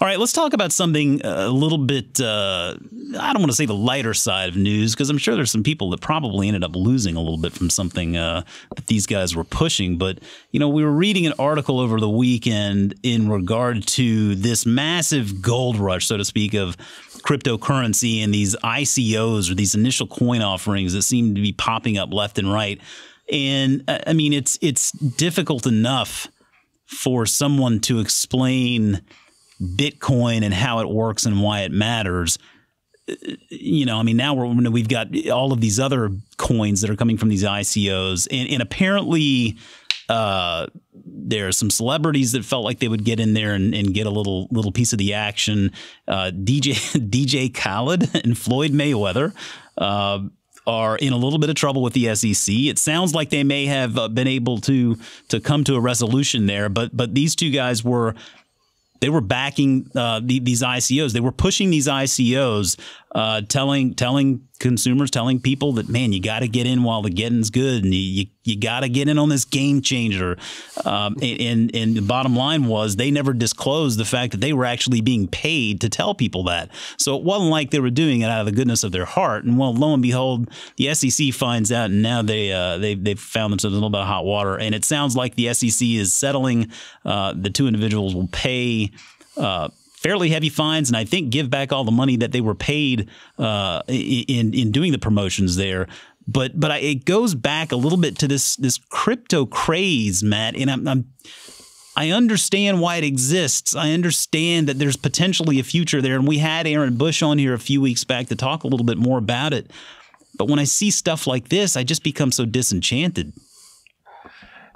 All right, let's talk about something a little bit, I don't want to say the lighter side of news, because I'm sure there's some people that probably ended up losing a little bit from something that these guys were pushing. But, you know, we were reading an article over the weekend in regard to this massive gold rush, so to speak, of cryptocurrency and these ICOs, or these initial coin offerings that seem to be popping up left and right. And, I mean, it's difficult enough for someone to explain Bitcoin and how it works and why it matters. You know, I mean, now we've got all of these other coins that are coming from these ICOs, and apparently there are some celebrities that felt like they would get in there and get a little piece of the action. DJ Khaled and Floyd Mayweather are in a little bit of trouble with the SEC. It sounds like they may have been able to come to a resolution there, but these two guys were backing these ICOs. They were pushing these ICOs, telling consumers, telling people that, man, you got to get in while the getting's good, and you got to get in on this game changer. And the bottom line was they never disclosed the fact that they were actually being paid to tell people that. So it wasn't like they were doing it out of the goodness of their heart. And well, lo and behold, the SEC finds out, and now they've found themselves in a little bit of hot water. And it sounds like the SEC is settling. The two individuals will pay fairly heavy fines, and I think give back all the money that they were paid in doing the promotions there. But it goes back a little bit to this crypto craze, Matt. And I understand why it exists. I understand that there's potentially a future there, and we had Aaron Bush on here a few weeks back to talk a little bit more about it. But when I see stuff like this, I just become so disenchanted.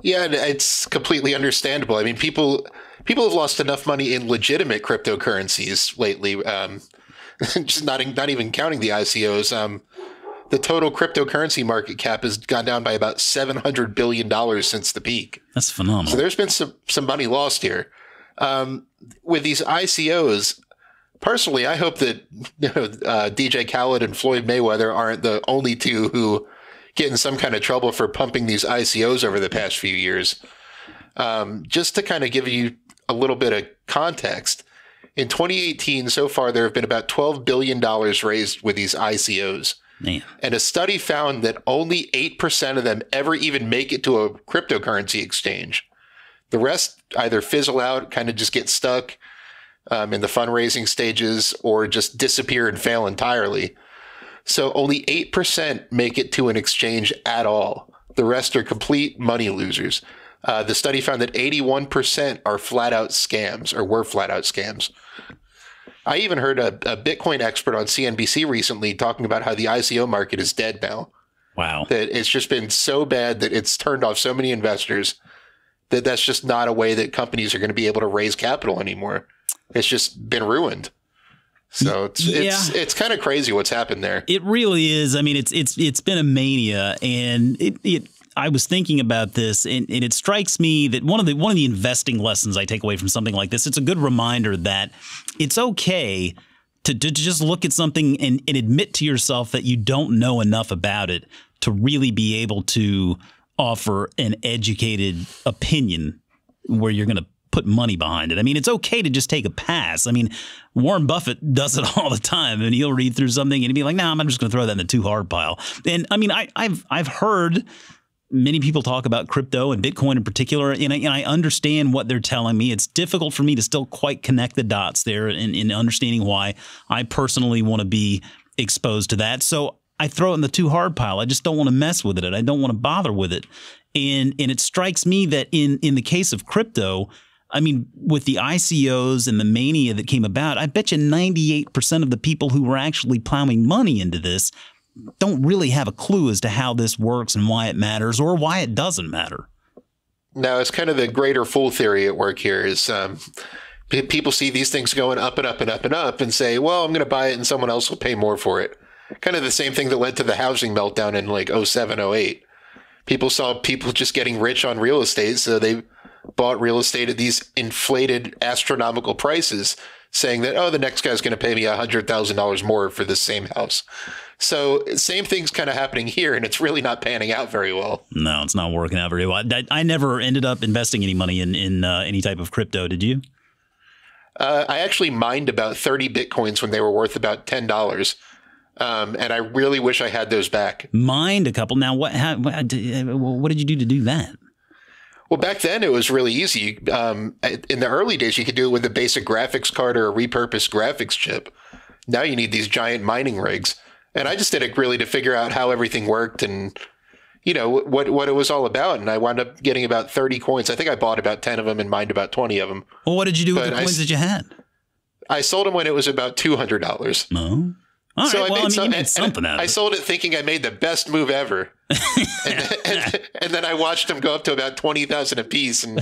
Yeah, it's completely understandable. I mean, people have lost enough money in legitimate cryptocurrencies lately. Just not even counting the ICOs. The total cryptocurrency market cap has gone down by about $700 billion since the peak. That's phenomenal. So there's been some money lost here. With these ICOs, personally, I hope that DJ Khaled and Floyd Mayweather aren't the only two who get in some kind of trouble for pumping these ICOs over the past few years. Just to kind of give you a little bit of context, in 2018, so far, there have been about $12 billion raised with these ICOs. Man. And a study found that only 8% of them ever even make it to a cryptocurrency exchange. The rest either fizzle out, kind of just get stuck in the fundraising stages, or just disappear and fail entirely. So only 8% make it to an exchange at all. The rest are complete money losers. The study found that 81% are flat out scams, or were flat out scams. I even heard a Bitcoin expert on CNBC recently talking about how the ICO market is dead now. Wow. That it's just been so bad that it's turned off so many investors that that's just not a way that companies are going to be able to raise capital anymore. It's just been ruined. So it's kind of crazy what's happened there. It really is. I mean, it's been a mania, and I was thinking about this, and it strikes me that one of the investing lessons I take away from something like this, it's a good reminder that it's okay to just look at something and admit to yourself that you don't know enough about it to really be able to offer an educated opinion where you're going to put money behind it. I mean, it's okay to just take a pass. I mean, Warren Buffett does it all the time, and he'll read through something and he'll be like, "No, I'm just going to throw that in the too hard pile." And I mean, I've heard many people talk about crypto and Bitcoin in particular, and I understand what they're telling me. It's difficult for me to still quite connect the dots there in understanding why I personally want to be exposed to that. So I throw it in the too hard pile. I just don't want to mess with it. I don't want to bother with it. And it strikes me that in the case of crypto, I mean, with the ICOs and the mania that came about, I bet you 98% of the people who were actually plowing money into this don't really have a clue as to how this works and why it matters or why it doesn't matter. Now, it's kind of the greater fool theory at work here is people see these things going up and up and up and up and say, well, I'm going to buy it and someone else will pay more for it. Kind of the same thing that led to the housing meltdown in like 07, 08. People saw people just getting rich on real estate, so they bought real estate at these inflated astronomical prices, saying that, oh, the next guy's going to pay me $100,000 more for this same house. So same thing's kind of happening here, and it's really not panning out very well. No, it's not working out very well. I never ended up investing any money in any type of crypto. Did you? I actually mined about 30 Bitcoins when they were worth about $10. And I really wish I had those back. Mined a couple. Now, what did you do to do that? Well, back then it was really easy. In the early days, you could do it with a basic graphics card or a repurposed graphics chip. Now you need these giant mining rigs. And I just did it really to figure out how everything worked and, you know, what it was all about. And I wound up getting about 30 coins. I think I bought about 10 of them and mined about 20 of them. Well, what did you do with the coins that you had? I sold them when it was about $200. No. All right, well, you made something out of it. I sold it thinking I made the best move ever. and then I watched them go up to about 20,000 a piece. And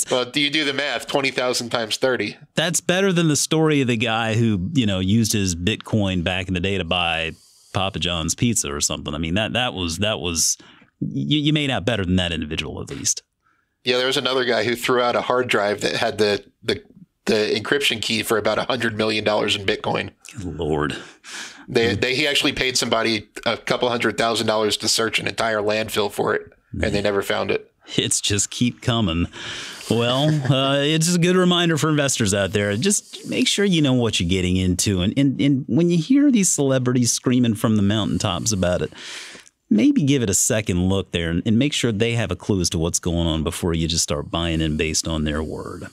well, do you do the math? 20,000 times 30. That's better than the story of the guy who, you know, used his Bitcoin back in the day to buy Papa John's pizza or something. I mean, that was you made out better than that individual at least. Yeah, there was another guy who threw out a hard drive that had the encryption key for about $100 million in Bitcoin. Good Lord. He actually paid somebody a couple $100,000 to search an entire landfill for it, and they never found it. It's just keep coming. Well, it's a good reminder for investors out there. Just make sure you know what you're getting into. And when you hear these celebrities screaming from the mountaintops about it, maybe give it a second look there and make sure they have a clue as to what's going on before you just start buying in based on their word.